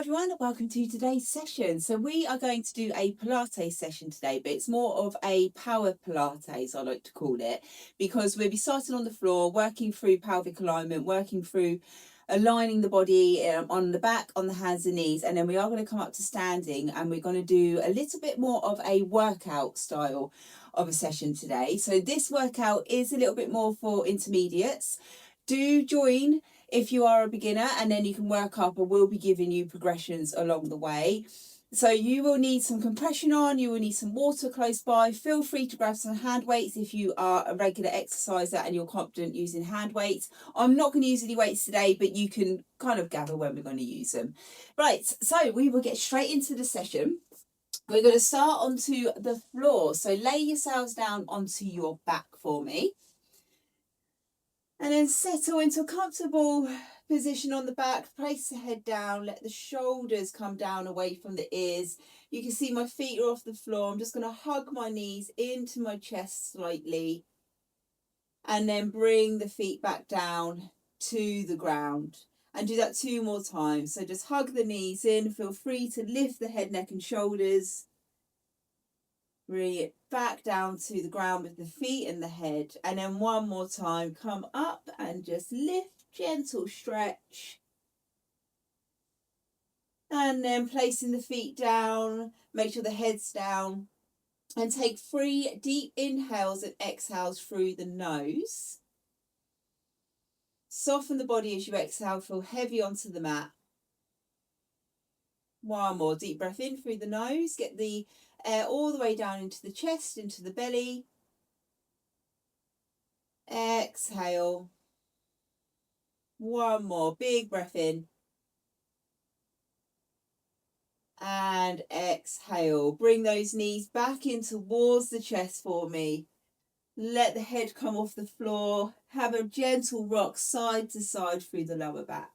everyone, welcome to today's session. So we are going to do a Pilates session today, but it's more of a Power Pilates, I like to call it, because we'll be starting on the floor, working through pelvic alignment, working through aligning the body on the back, on the hands and knees, and then we are going to come up to standing, and we're going to do a little bit more of a workout style of a session today. So this workout is a little bit more for intermediates. Do join if you are a beginner, and then you can work up, and we'll be giving you progressions along the way. So you will need some compression on, you will need some water close by. Feel free to grab some hand weights if you are a regular exerciser and you're confident using hand weights. I'm not going to use any weights today, but you can kind of gather when we're going to use them. Right, so we will get straight into the session. We're going to start onto the floor. So lay yourselves down onto your back for me. And then settle into a comfortable position on the back. Place the head down. Let the shoulders come down away from the ears. You can see my feet are off the floor. I'm just going to hug my knees into my chest slightly. And then bring the feet back down to the ground. And do that 2 more times. So just hug the knees in. Feel free to lift the head, neck and shoulders. Bring it back down to the ground with the feet and the head. And then 1 more time, come up and just lift, gentle stretch. And then placing the feet down, make sure the head's down. And take 3 deep inhales and exhales through the nose. Soften the body as you exhale, feel heavy onto the mat. 1 more deep breath in through the nose, get the air all the way down into the chest, into the belly. Exhale. 1 more big breath in. And exhale. Bring those knees back in towards the chest for me. Let the head come off the floor. Have a gentle rock side to side through the lower back.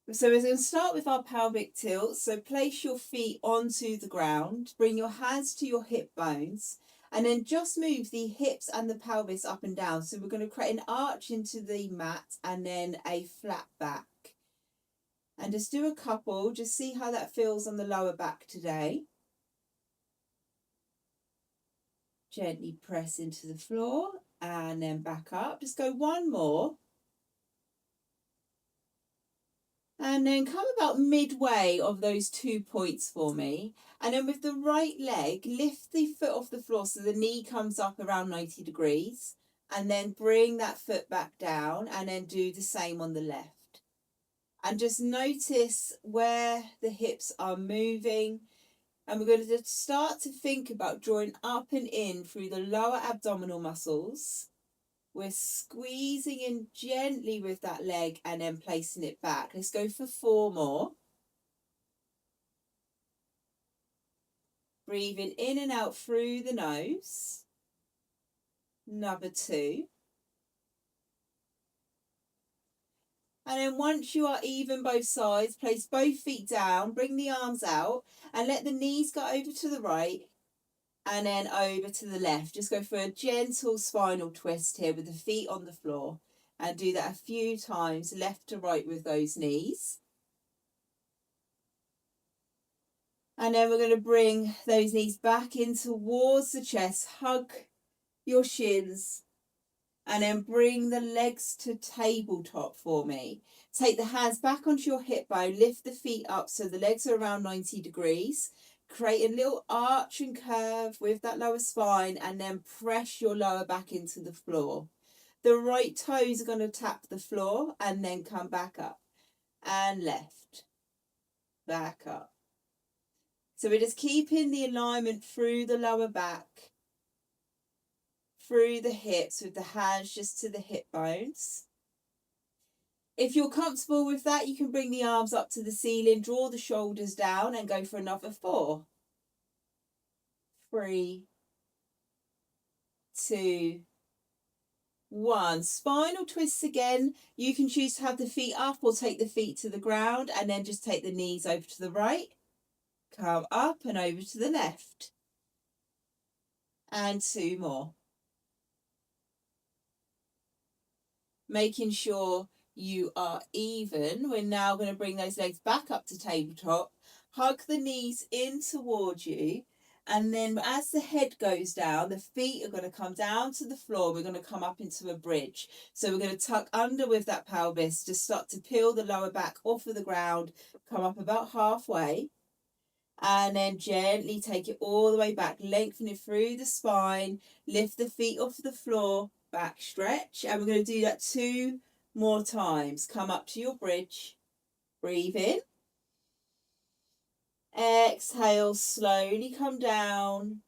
So we're going to start with our pelvic tilt. So place your feet onto the ground. Bring your hands to your hip bones. And then just move the hips and the pelvis up and down. So we're going to create an arch into the mat and then a flat back. And just do a couple. Just see how that feels on the lower back today. Gently press into the floor and then back up. Just go 1 more. And then come about midway of those 2 points for me. And then with the right leg, lift the foot off the floor so the knee comes up around 90 degrees. And then bring that foot back down and then do the same on the left. And just notice where the hips are moving. And we're going to start to think about drawing up and in through the lower abdominal muscles. We're squeezing in gently with that leg and then placing it back. Let's go for 4 more. Breathing in and out through the nose. Number 2. And then once you are even both sides, place both feet down, bring the arms out and let the knees go over to the right and then over to the left. Just go for a gentle spinal twist here with the feet on the floor and do that a few times left to right with those knees. And then we're going to bring those knees back in towards the chest, hug your shins. And then bring the legs to tabletop for me. Take the hands back onto your hip bone, lift the feet up so the legs are around 90 degrees. Create a little arch and curve with that lower spine and then press your lower back into the floor. The right toes are going to tap the floor and then come back up. And left, back up. So we're just keeping the alignment through the lower back. Through the hips with the hands just to the hip bones. If you're comfortable with that, you can bring the arms up to the ceiling, draw the shoulders down and go for another 4. 3, 2, 1. Spinal twists again. You can choose to have the feet up or take the feet to the ground and then just take the knees over to the right. Come up and over to the left. And 2 more. Making sure You are even. We're now going to bring those legs back up to tabletop. Hug the knees in towards you. And then as the head goes down, the feet are going to come down to the floor. We're going to come up into a bridge. So we're going to tuck under with that pelvis, just start to peel the lower back off of the ground, come up about halfway. And then gently take it all the way back, lengthen it through the spine, lift the feet off the floor, back stretch. And we're going to do that 2 more times. Come up to your bridge, breathe in. Exhale, slowly come down,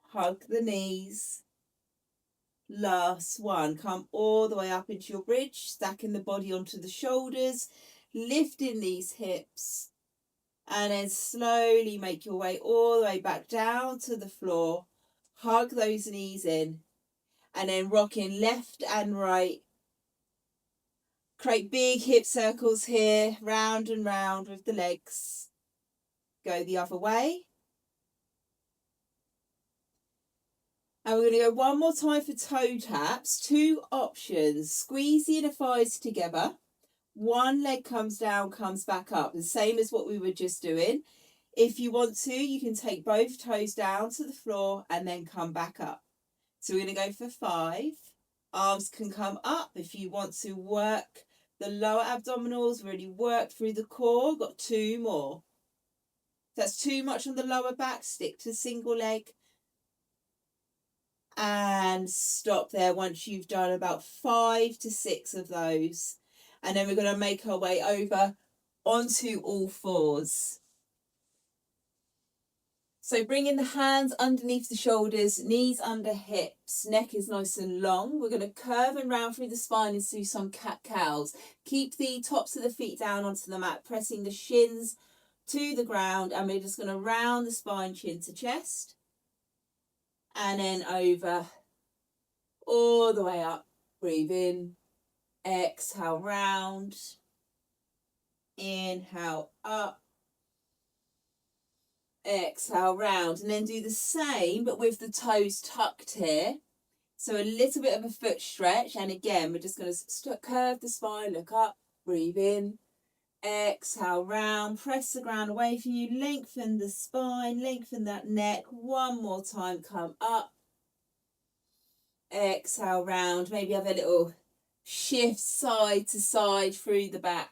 hug the knees. Last one, come all the way up into your bridge, stacking the body onto the shoulders, lifting these hips. And then slowly make your way all the way back down to the floor. Hug those knees in. And then rocking left and right. Create big hip circles here, round and round with the legs. Go the other way. And we're going to go one more time for toe taps. 2 options. Squeeze the inner thighs together. One leg comes down, comes back up. The same as what we were just doing. If you want to, you can take both toes down to the floor and then come back up. So we're going to go for 5. Arms can come up if you want to work the lower abdominals, really work through the core. Got 2 more. If that's too much on the lower back, stick to single leg. And stop there once you've done about 5 to 6 of those. And then we're going to make our way over onto all fours. So bringing the hands underneath the shoulders, knees under hips, neck is nice and long. We're going to curve and round through the spine and do some cat-cows. Keep the tops of the feet down onto the mat, pressing the shins to the ground. And we're just going to round the spine, chin to chest. And then over, all the way up. Breathe in. Exhale, round. Inhale, up. Exhale, round. And then do the same, but with the toes tucked here. So a little bit of a foot stretch. And again, we're just going to curve the spine, look up, breathe in. Exhale, round. Press the ground away from you. Lengthen the spine, lengthen that neck. One more time, come up. Exhale, round. Maybe have a little shift side to side through the back.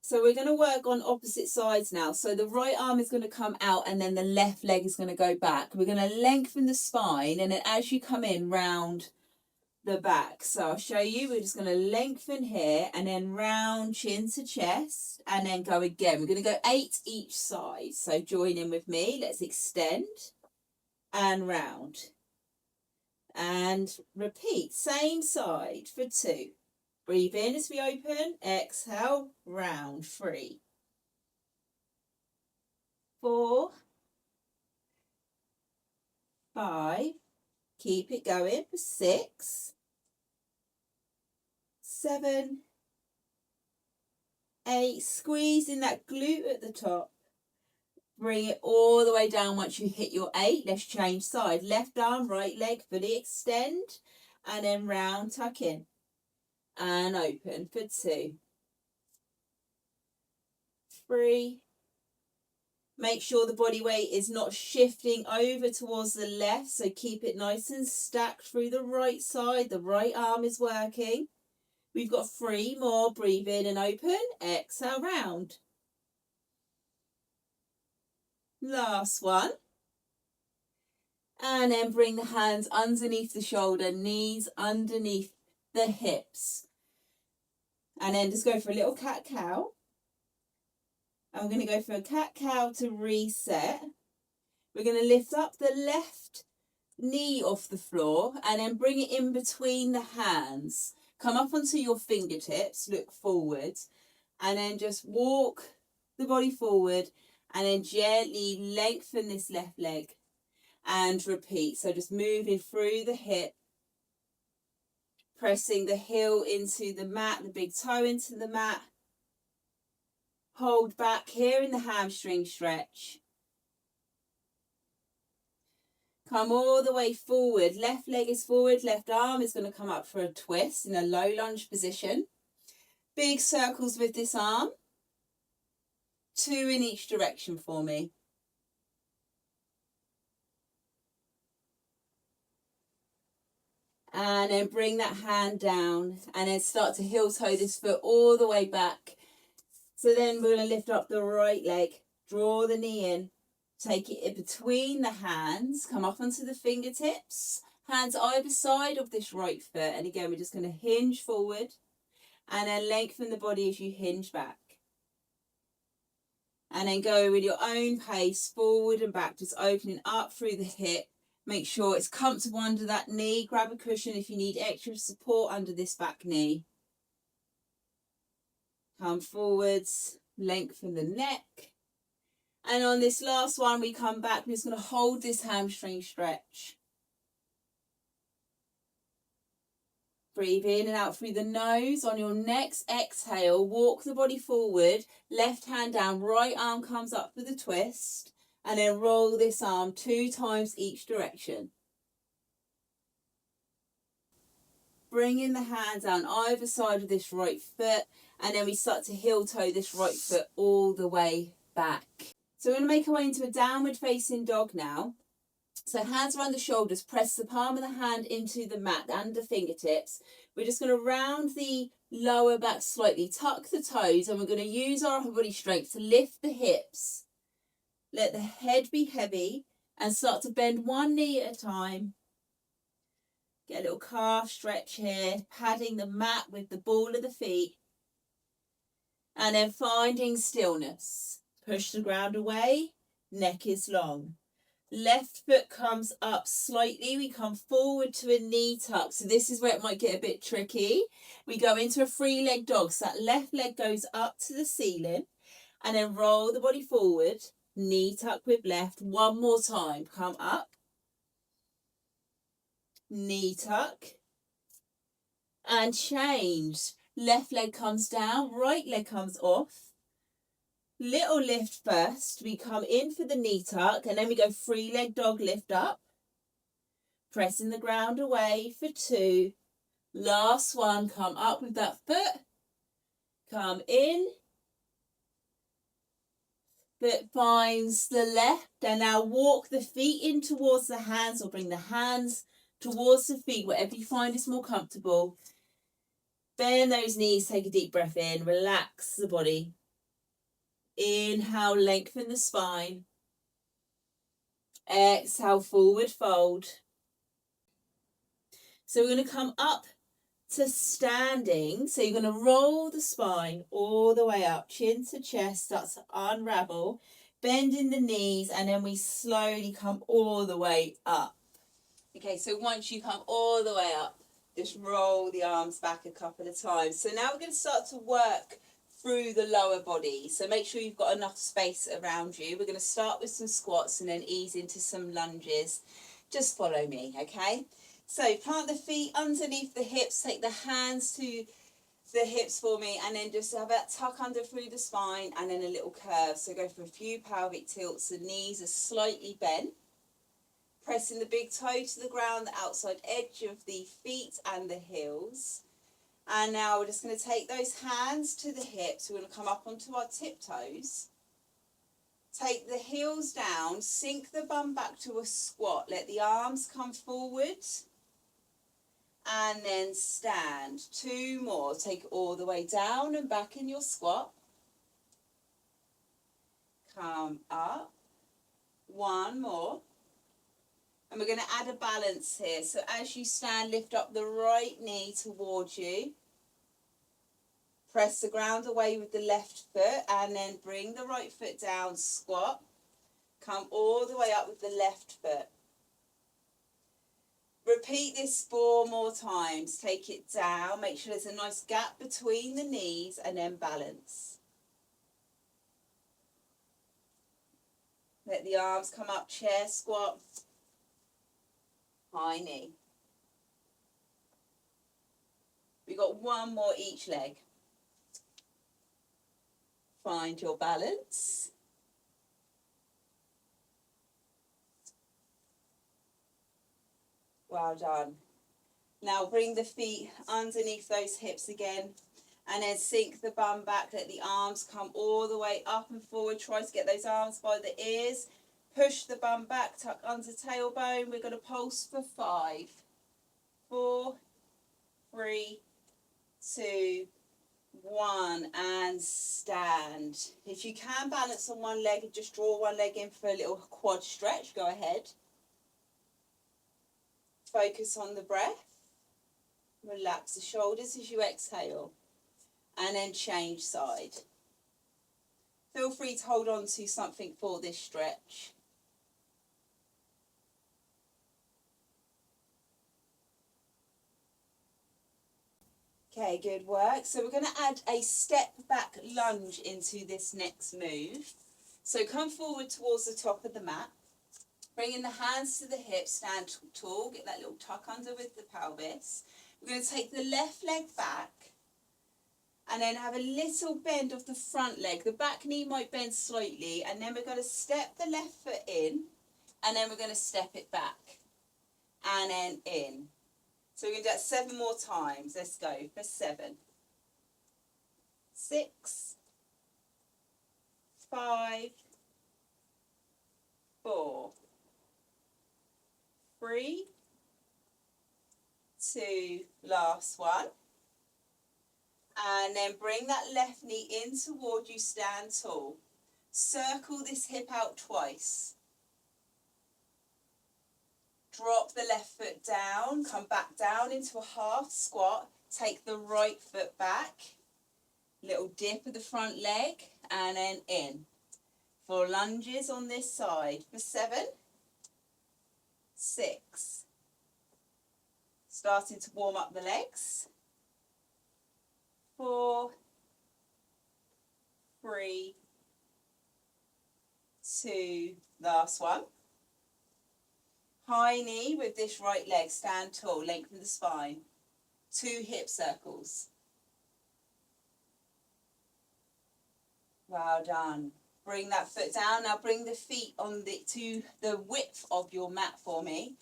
So we're going to work on opposite sides now. So the right arm is going to come out and then the left leg is going to go back. We're going to lengthen the spine and then as you come in, round the back. So I'll show you. We're just going to lengthen here and then round chin to chest and then go again. We're going to go 8 each side. So join in with me. Let's extend and round. And repeat. Same side for 2. Breathe in as we open, exhale, round, 3, 4, 5, keep it going, 6, 7, 8, squeezing that glute at the top. Bring it all the way down once you hit your 8. Let's change side. Left arm, right leg, fully extend, and then round, tuck in. And open for 2, 3. Make sure the body weight is not shifting over towards the left. So keep it nice and stacked through the right side. The right arm is working. We've got 3 more. Breathe in and open. Exhale, round. Last one. And then bring the hands underneath the shoulder, knees underneath the hips. And then just go for a little cat-cow. And we're going to go for a cat-cow to reset. We're going to lift up the left knee off the floor and then bring it in between the hands. Come up onto your fingertips, look forward, and then just walk the body forward and then gently lengthen this left leg and repeat. So just moving through the hip, pressing the heel into the mat, the big toe into the mat. Hold back here in the hamstring stretch. Come all the way forward. Left leg is forward, left arm is going to come up for a twist in a low lunge position. Big circles with this arm. 2 in each direction for me. And then bring that hand down and then start to heel toe this foot all the way back. So then we're going to lift up the right leg, draw the knee in, take it in between the hands, come up onto the fingertips, hands either side of this right foot. And again, we're just going to hinge forward and then lengthen the body as you hinge back. And then go with your own pace, forward and back, just opening up through the hip. Make sure it's comfortable under that knee. Grab a cushion if you need extra support under this back knee. Come forwards, lengthen the neck. And on this last one, we come back. We're just going to hold this hamstring stretch. Breathe in and out through the nose. On your next exhale, walk the body forward. Left hand down, right arm comes up for the twist. And then roll this arm 2 times each direction. Bringing the hands down either side of this right foot. And then we start to heel toe this right foot all the way back. So we're going to make our way into a downward facing dog now. So hands around the shoulders, press the palm of the hand into the mat and the fingertips. We're just going to round the lower back slightly, tuck the toes, and we're going to use our upper body strength to lift the hips. Let the head be heavy and start to bend one knee at a time. Get a little calf stretch here, padding the mat with the ball of the feet. And then finding stillness. Push the ground away, neck is long. Left foot comes up slightly. We come forward to a knee tuck. So this is where it might get a bit tricky. We go into a 3-leg dog. So that left leg goes up to the ceiling. And then roll the body forward. Knee tuck with left. One more time. Come up. Knee tuck. And change. Left leg comes down. Right leg comes off. Little lift first. We come in for the knee tuck and then we go 3-leg dog lift up. Pressing the ground away for 2. Last one, come up with that foot. Come in. Foot finds the left and now walk the feet in towards the hands or bring the hands towards the feet, whatever you find is more comfortable. Bend those knees, take a deep breath in, relax the body. Inhale, lengthen the spine. Exhale, forward fold. So we're going to come up to standing. So you're going to roll the spine all the way up, chin to chest, start to unravel, bending the knees, and then we slowly come all the way up. Okay, so once you come all the way up, just roll the arms back a couple of times. So now we're going to start to work through the lower body. So make sure you've got enough space around you. We're going to start with some squats and then ease into some lunges. Just follow me, okay? So plant the feet underneath the hips, take the hands to the hips for me, and then just have that tuck under through the spine and then a little curve. So go for a few pelvic tilts. The knees are slightly bent. Pressing the big toe to the ground, the outside edge of the feet and the heels. And now we're just going to take those hands to the hips. We're going to come up onto our tiptoes. Take the heels down, sink the bum back to a squat. Let the arms come forward. And then stand. 2 more. Take it all the way down and back in your squat. Come up. 1 more. And we're going to add a balance here. So as you stand, lift up the right knee towards you. Press the ground away with the left foot and then bring the right foot down, squat. Come all the way up with the left foot. Repeat this 4 more times. Take it down. Make sure there's a nice gap between the knees and then balance. Let the arms come up, chair squat. High knee. We've got 1 more each leg. Find your balance. Well done. Now bring the feet underneath those hips again, and then sink the bum back. Let the arms come all the way up and forward. Try to get those arms by the ears. Push the bum back, tuck under tailbone. We're going to pulse for 5, 4, 3, 2, 1, and stand. If you can balance on one leg and just draw one leg in for a little quad stretch, go ahead. Focus on the breath. Relax the shoulders as you exhale, and then change side. Feel free to hold on to something for this stretch. Okay, good work. So we're going to add a step back lunge into this next move. So come forward towards the top of the mat. Bringing the hands to the hips, stand tall, get that little tuck under with the pelvis. We're going to take the left leg back and then have a little bend of the front leg. The back knee might bend slightly, and then we're going to step the left foot in, and then we're going to step it back and then in. So we're going to do that 7 more times. Let's go for 7, 6, 5, 4, 3, 2, last one. And then bring that left knee in toward you, stand tall. Circle this hip out twice. Drop the left foot down, come back down into a half squat. Take the right foot back. Little dip of the front leg, and then in. 4 lunges on this side for 7, 6. Starting to warm up the legs. 4, 3, 2, last one. High knee with this right leg, stand tall, lengthen the spine. 2 hip circles. Well done. Bring that foot down. Now bring the feet on to the width of your mat for me.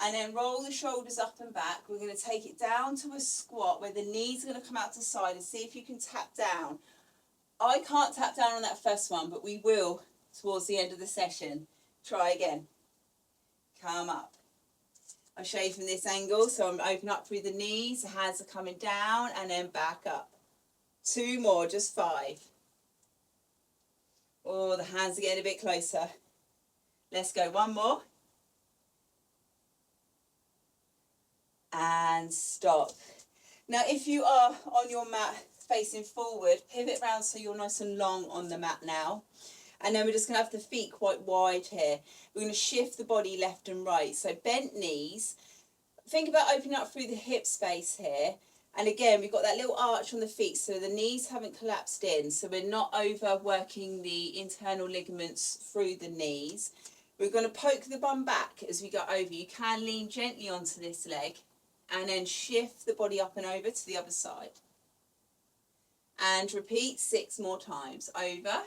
And then roll the shoulders up and back. We're going to take it down to a squat where the knees are going to come out to the side, and see if you can tap down. I can't tap down on that first one, but we will towards the end of the session. Try again. Come up. I'll show you from this angle. So I'm open up through the knees. The hands are coming down and then back up. 2 more, just 5. Oh, the hands are getting a bit closer. Let's go. 1 more. And stop. Now if you are on your mat facing forward, pivot round so you're nice and long on the mat now. And then we're just going to have the feet quite wide here. We're going to shift the body left and right. So bent knees. Think about opening up through the hip space here. And again, we've got that little arch on the feet, so the knees haven't collapsed in. So we're not overworking the internal ligaments through the knees. We're going to poke the bum back as we go over. You can lean gently onto this leg, and then shift the body up and over to the other side. And repeat 6 more times. Over.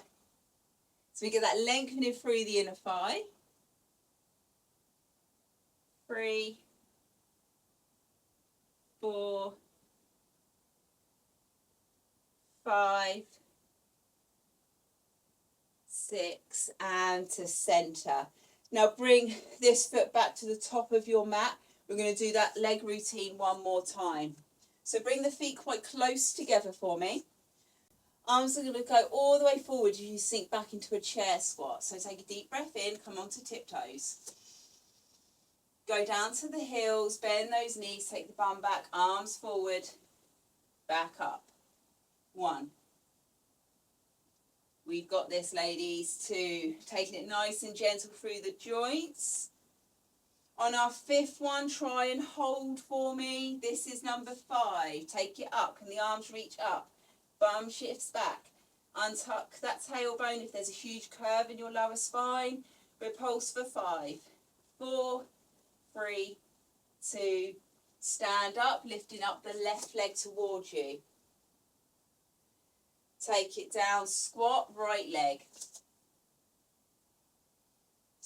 So we get that lengthening through the inner thigh. 3, 4, 5, 6, and to center. Now bring this foot back to the top of your mat. We're going to do that leg routine 1 more time. So bring the feet quite close together for me. Arms are going to go all the way forward as you sink back into a chair squat. So take a deep breath in, come onto tiptoes. Go down to the heels, bend those knees, take the bum back, arms forward, back up. 1. We've got this, ladies. 2. Taking it nice and gentle through the joints. On our 5th one, try and hold for me. This is number 5. Take it up. Can the arms reach up? Bum shifts back. Untuck that tailbone if there's a huge curve in your lower spine. Repulse for 5, 4, 3, 2. Stand up, lifting up the left leg towards you. Take it down, squat, right leg.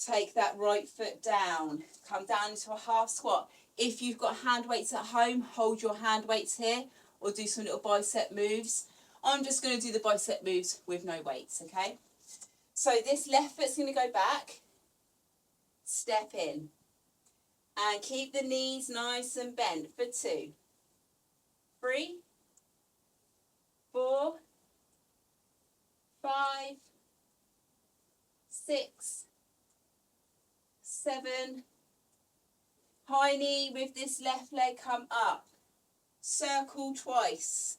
Take that right foot down. Come down into a half squat. If you've got hand weights at home, hold your hand weights here or do some little bicep moves. I'm just going to do the bicep moves with no weights, okay? So this left foot's going to go back, step in, and keep the knees nice and bent for 2, 3, 4, 5, 6, 7. High knee with this left leg, come up. Circle twice.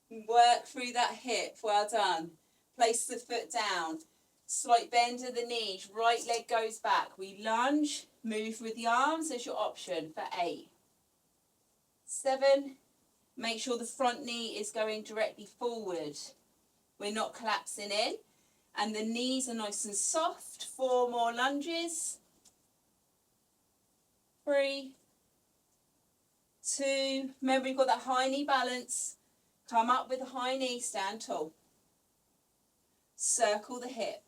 Work through that hip, well done. Place the foot down. Slight bend of the knees, right leg goes back. We lunge, move with the arms as your option for 8. 7. Make sure the front knee is going directly forward. We're not collapsing in. And the knees are nice and soft. 4 more lunges. 3, 2. Remember, you've got that high knee balance. Come up with a high knee, stand tall. Circle the hip.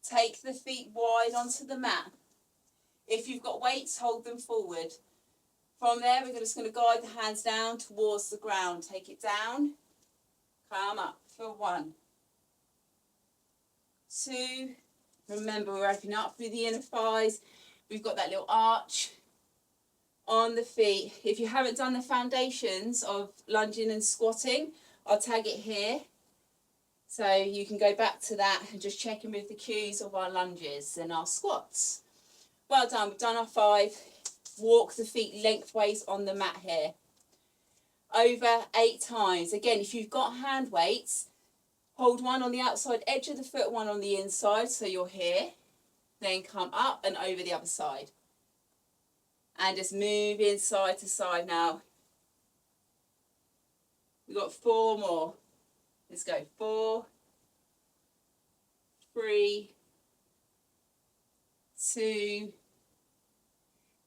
Take the feet wide onto the mat. If you've got weights, hold them forward. From there, we're just going to guide the hands down towards the ground. Take it down. Come up for 1, 2. Remember, we're opening up through the inner thighs. We've got that little arch on the feet. If you haven't done the foundations of lunging and squatting, I'll tag it here. So you can go back to that and just check in with the cues of our lunges and our squats. Well done, we've done our 5. Walk the feet lengthways on the mat here. Over 8 times. Again, if you've got hand weights, hold one on the outside edge of the foot, one on the inside, so you're here. Then come up and over the other side. And just move inside to side now. We've got 4 more. Let's go. 4, 3, 2.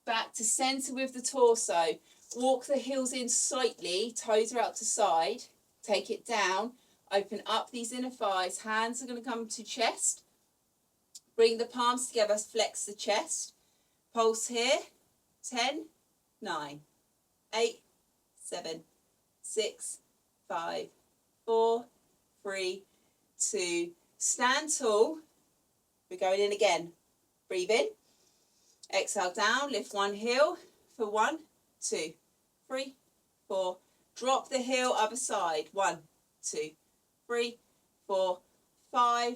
Back to centre with the torso. Walk the heels in slightly. Toes are out to side. Take it down. Open up these inner thighs. Hands are going to come to chest. Bring the palms together. Flex the chest. Pulse here. 10, 9, 8, 7, 6, 5, 4, 3, 2. Stand tall. We're going in again. Breathe in. Exhale down. Lift one heel for 1, 2, 3, 4. Drop the heel other side. 1, 2, 3, 4, 5.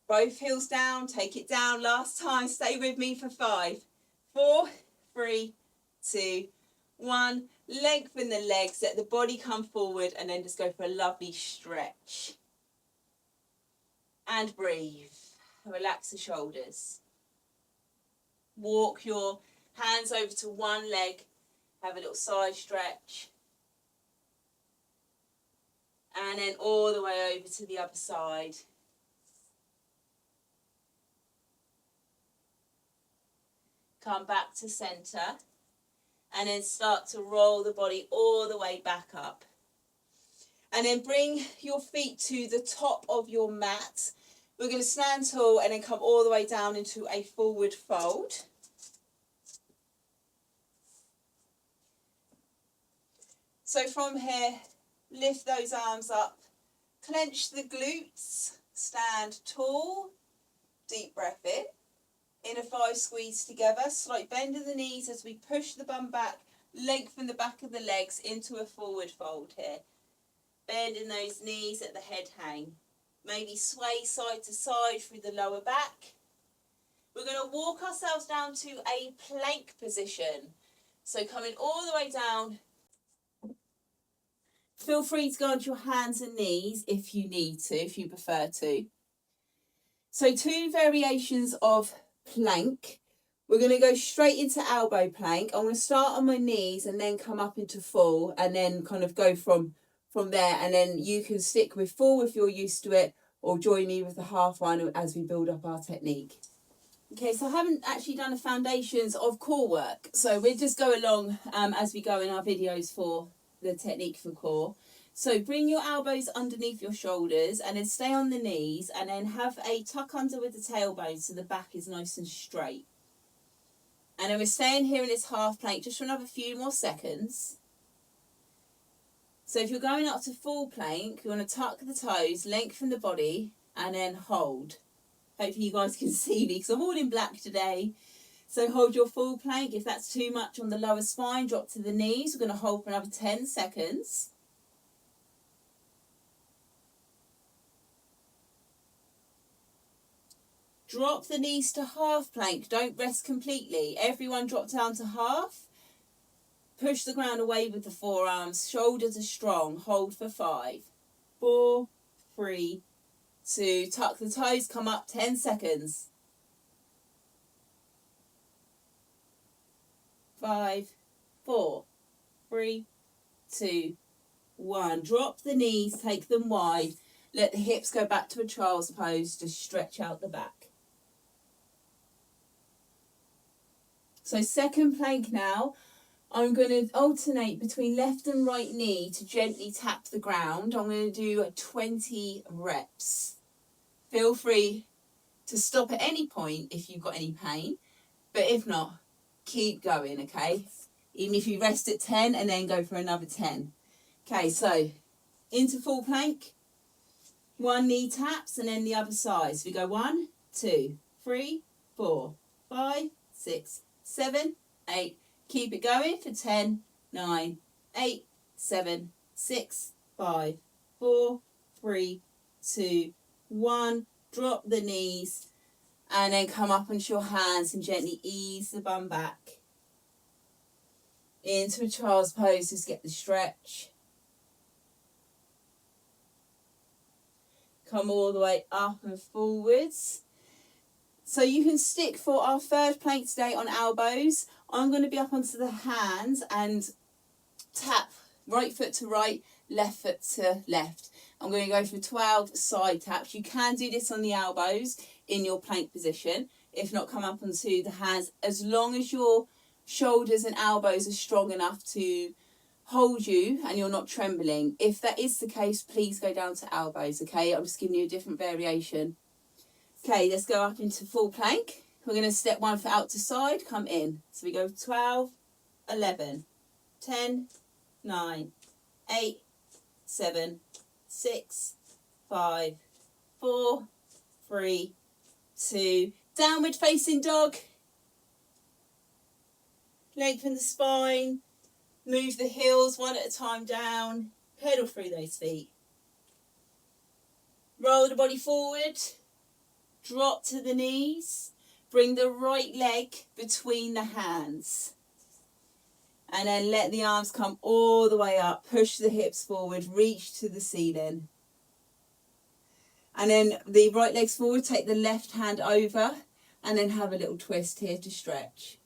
Both heels down. Take it down. Last time. Stay with me for 5, 4, 3, 2, 1. Lengthen the legs, let the body come forward, and then just go for a lovely stretch. And breathe. Relax the shoulders. Walk your hands over to one leg. Have a little side stretch. And then all the way over to the other side. Come back to centre. And then start to roll the body all the way back up. And then bring your feet to the top of your mat. We're going to stand tall and then come all the way down into a forward fold. So from here, lift those arms up. Clench the glutes. Stand tall. Deep breath in. Inner thighs squeeze together, slight bend of the knees as we push the bum back, lengthen the back of the legs into a forward fold here. Bending those knees at the head hang. Maybe sway side to side through the lower back. We're going to walk ourselves down to a plank position. So coming all the way down. Feel free to go onto your hands and knees if you need to, if you prefer to. So 2 variations of plank. We're going to go straight into elbow plank. I'm going to start on my knees and then come up into full and then kind of go from there, and then you can stick with full if you're used to it, or join me with the half one as we build up our technique. Okay, so I haven't actually done the foundations of core work, so we'll just go along as we go in our videos for the technique for core. So bring your elbows underneath your shoulders and then stay on the knees, and then have a tuck under with the tailbone so the back is nice and straight. And then we're staying here in this half plank just for another few more seconds. So if you're going up to full plank, you want to tuck the toes, lengthen the body, and then hold. Hopefully you guys can see me because I'm all in black today. So hold your full plank. If that's too much on the lower spine, drop to the knees. We're going to hold for another 10 seconds. Drop the knees to half plank. Don't rest completely. Everyone drop down to half. Push the ground away with the forearms. Shoulders are strong. Hold for 5, 4, 3, 2. Tuck the toes. Come up 10 seconds. 5, 4, 3, 2, 1. Drop the knees. Take them wide. Let the hips go back to a child's pose. Just stretch out the back. So second plank now. I'm going to alternate between left and right knee to gently tap the ground. I'm going to do 20 reps. Feel free to stop at any point if you've got any pain, but if not, keep going, okay? Even if you rest at 10 and then go for another 10. Okay, so into full plank. One knee taps and then the other side. So we go 1, 2, 3, 4, 5, 6, 7, 8. Keep it going for 10, 9, 8, 7, 6, 5, 4, 3, 2, 1. Drop the knees and then come up onto your hands and gently ease the bum back into a child's pose. Just get the stretch. Come all the way up and forwards. So you can stick for our third plank today on elbows. I'm going to be up onto the hands and tap right foot to right, left foot to left. I'm going to go for 12 side taps. You can do this on the elbows in your plank position. If not, come up onto the hands. As long as your shoulders and elbows are strong enough to hold you and you're not trembling. If that is the case, please go down to elbows, okay? I'm just giving you a different variation. Okay, let's go up into full plank. We're going to step 1 foot out to side, come in. So we go 12, 11, 10, 9, 8, 7, 6, 5, 4, 3, 2. Downward facing dog. Lengthen the spine. Move the heels one at a time down. Pedal through those feet. Roll the body forward. Drop to the knees. Bring the right leg between the hands. And then let the arms come all the way up. Push the hips forward. Reach to the ceiling. And then the right leg's forward. Take the left hand over. And then have a little twist here to stretch.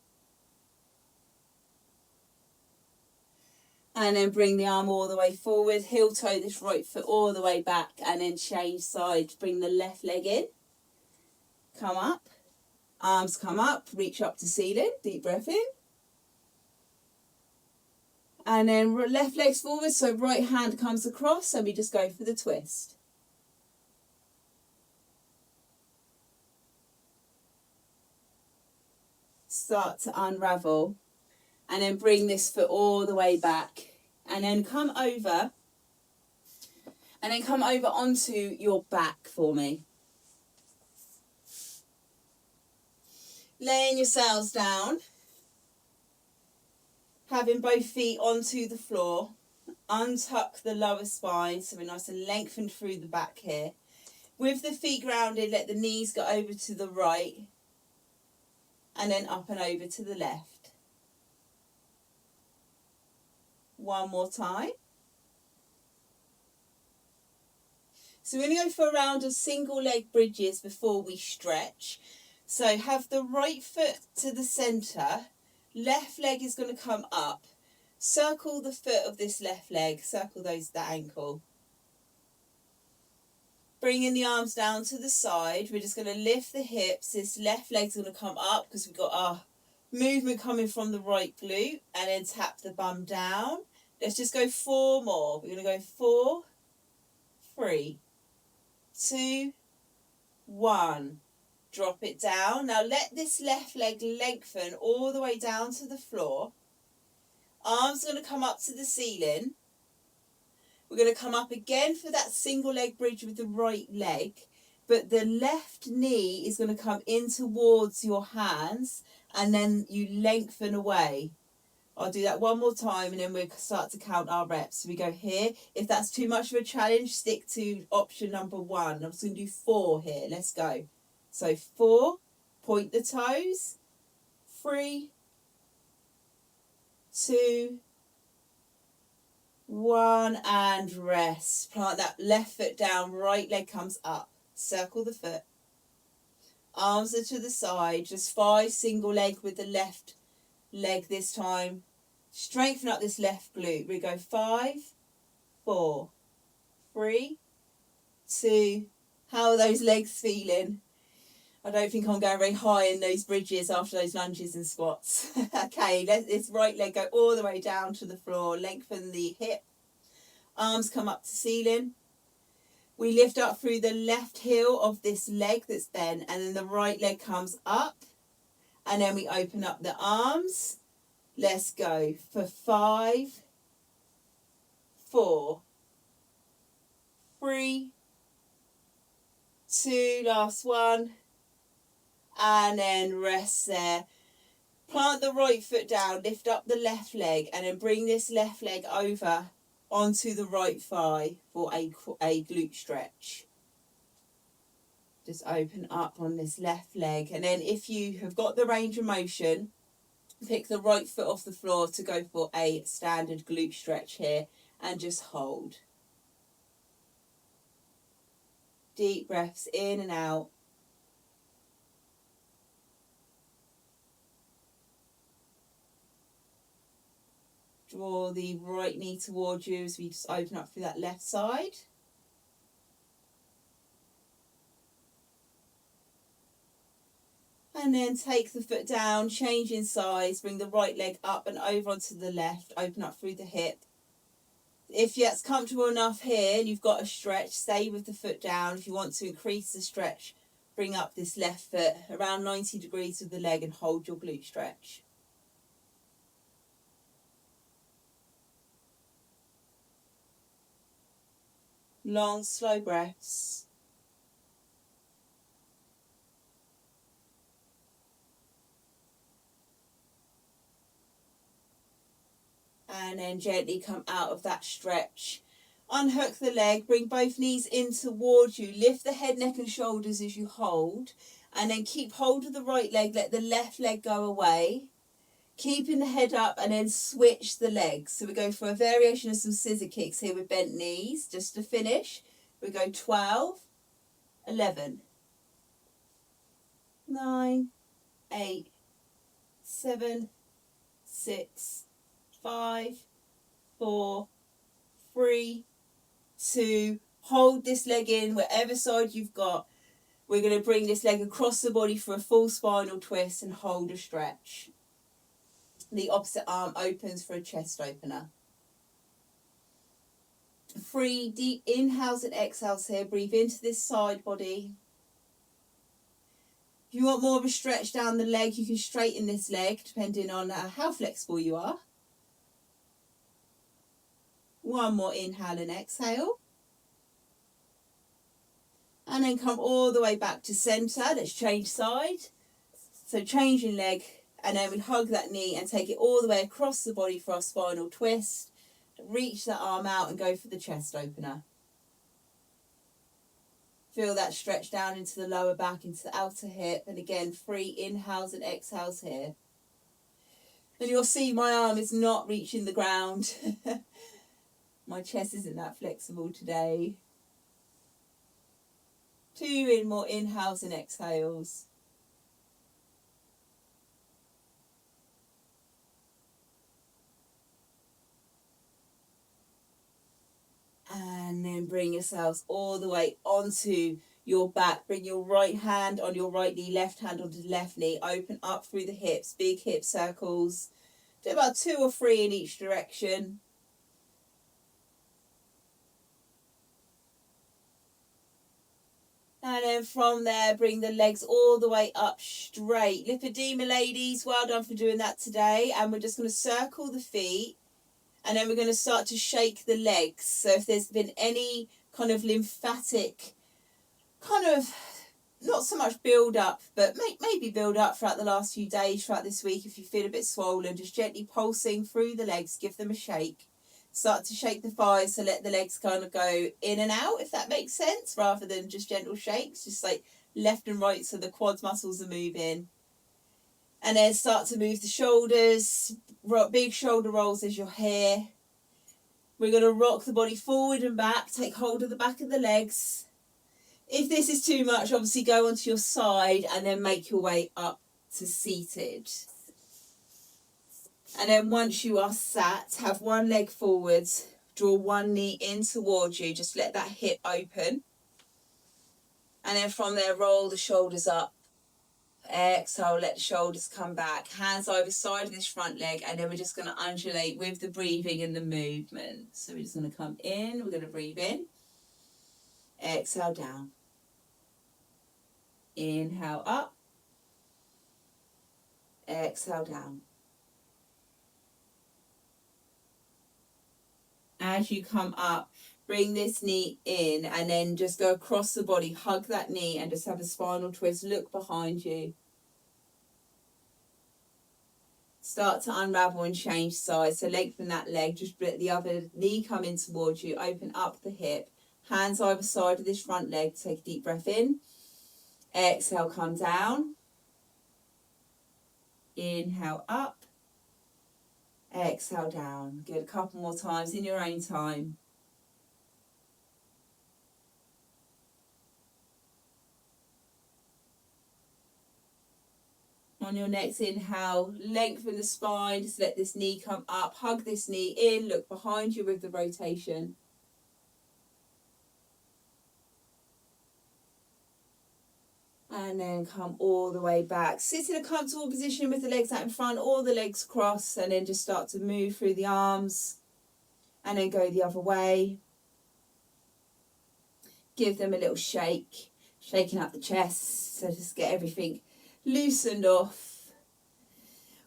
And then bring the arm all the way forward. Heel toe this right foot all the way back. And then change sides. Bring the left leg in. Come up. Arms come up. Reach up to ceiling. Deep breath in. And then left leg's forward. So right hand comes across. And we just go for the twist. Start to unravel. And then bring this foot all the way back. And then come over. And then come over onto your back for me. Laying yourselves down. Having both feet onto the floor. Untuck the lower spine so we're nice and lengthened through the back here. With the feet grounded, let the knees go over to the right. And then up and over to the left. One more time. So we're going to go for a round of single leg bridges before we stretch. So have the right foot to the centre. Left leg is going to come up. Circle the foot of this left leg. Circle that ankle. Bringing the arms down to the side. We're just going to lift the hips. This left leg's going to come up because we've got our movement coming from the right glute. And then tap the bum down. Let's just go 4 more. We're going to go 4, 3, 2, 1. Drop it down. Now let this left leg lengthen all the way down to the floor. Arms are going to come up to the ceiling. We're going to come up again for that single leg bridge with the right leg, but the left knee is going to come in towards your hands, and then you lengthen away. I'll do that one more time and then we'll start to count our reps. So we go here. If that's too much of a challenge, stick to option number 1. I'm just going to do 4 here. Let's go. So 4, point the toes. 3, 2, 1, and rest. Plant that left foot down, right leg comes up. Circle the foot. Arms are to the side. Just 5 single leg with the left leg this time. Strengthen up this left glute. We go 5, 4, 3, 2. How are those legs feeling? I don't think I'm going very high in those bridges after those lunges and squats. Okay, let this right leg go all the way down to the floor. Lengthen the hip. Arms come up to ceiling. We lift up through the left heel of this leg that's bent, and then the right leg comes up. And then we open up the arms. Let's go for 5, 4, 3, 2, last one. And then rest there. Plant the right foot down, lift up the left leg, and then bring this left leg over onto the right thigh for a glute stretch. Just open up on this left leg, and then if you have got the range of motion, pick the right foot off the floor to go for a standard glute stretch here, and just hold. Deep breaths in and out. Draw the right knee towards you as we just open up through that left side. And then take the foot down, change in size, bring the right leg up and over onto the left, open up through the hip. If it's comfortable enough here and you've got a stretch, stay with the foot down. If you want to increase the stretch, bring up this left foot around 90 degrees with the leg and hold your glute stretch. Long, slow breaths. And then gently come out of that stretch. Unhook the leg, bring both knees in towards you. Lift the head, neck and shoulders as you hold. And then keep hold of the right leg, let the left leg go away. Keeping the head up and then switch the legs. So we go for a variation of some scissor kicks here with bent knees. Just to finish, we go 12, 11, 9, 8, 7, 6, 5, 4, 3, 2. Hold this leg in whatever side you've got. We're going to bring this leg across the body for a full spinal twist and hold a stretch. The opposite arm opens for a chest opener. 3 deep inhales and exhales here. Breathe into this side body. If you want more of a stretch down the leg, you can straighten this leg depending on how flexible you are. One more inhale and exhale. And then come all the way back to centre. Let's change side. So changing leg. And then we hug that knee and take it all the way across the body for our spinal twist. Reach that arm out and go for the chest opener. Feel that stretch down into the lower back, into the outer hip. And again, 3 inhales and exhales here. And you'll see my arm is not reaching the ground. My chest isn't that flexible today. 2 more inhales and exhales. And then bring yourselves all the way onto your back. Bring your right hand on your right knee, left hand onto the left knee. Open up through the hips, big hip circles. Do about 2 or 3 in each direction. And then from there, bring the legs all the way up straight. Lipedema ladies, well done for doing that today. And we're just going to circle the feet. And then we're going to start to shake the legs. So if there's been any kind of lymphatic, kind of, not so much build up, but maybe build up throughout the last few days, throughout this week, if you feel a bit swollen, just gently pulsing through the legs, give them a shake. Start to shake the thighs, so let the legs kind of go in and out, if that makes sense, rather than just gentle shakes, just like left and right, so the quads muscles are moving. And then start to move the shoulders, big shoulder rolls as you're here. We're going to rock the body forward and back, take hold of the back of the legs. If this is too much, obviously go onto your side and then make your way up to seated. And then once you are sat, have one leg forwards, draw one knee in towards you, just let that hip open. And then from there, roll the shoulders up. Exhale, let the shoulders come back. Hands either side of this front leg, and then we're just going to undulate with the breathing and the movement. So we're just going to come in, we're going to breathe in. Exhale down. Inhale up. Exhale down. As you come up, bring this knee in and then just go across the body, hug that knee and just have a spinal twist, look behind you. Start to unravel and change sides, so lengthen that leg, just let the other knee come in towards you, open up the hip, hands either side of this front leg, take a deep breath in, exhale, come down, inhale up, exhale down. Good, a couple more times in your own time. On your next inhale, lengthen the spine, just let this knee come up, hug this knee in, look behind you with the rotation. And then come all the way back. Sit in a comfortable position with the legs out in front, all the legs cross, and then just start to move through the arms and then go the other way. Give them a little shake, shaking up the chest, so just get everything loosened off.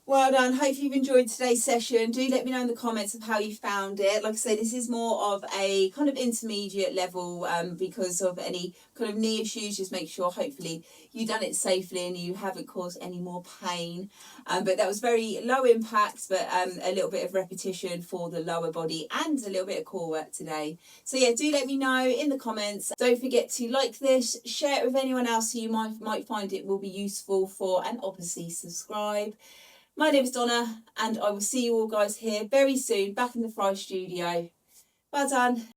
Well done. Hope you've enjoyed today's session. Do let me know in the comments of how you found it. Like I say, this is more of a kind of intermediate level because of any kind of knee issues. Just make sure hopefully you've done it safely and you haven't caused any more pain. But that was very low impact, but a little bit of repetition for the lower body and a little bit of core work today. So yeah, do let me know in the comments. Don't forget to like this, share it with anyone else who you might find it will be useful for, and obviously subscribe. My name is Donna, and I will see you all guys here very soon, back in the Fry studio. Well done.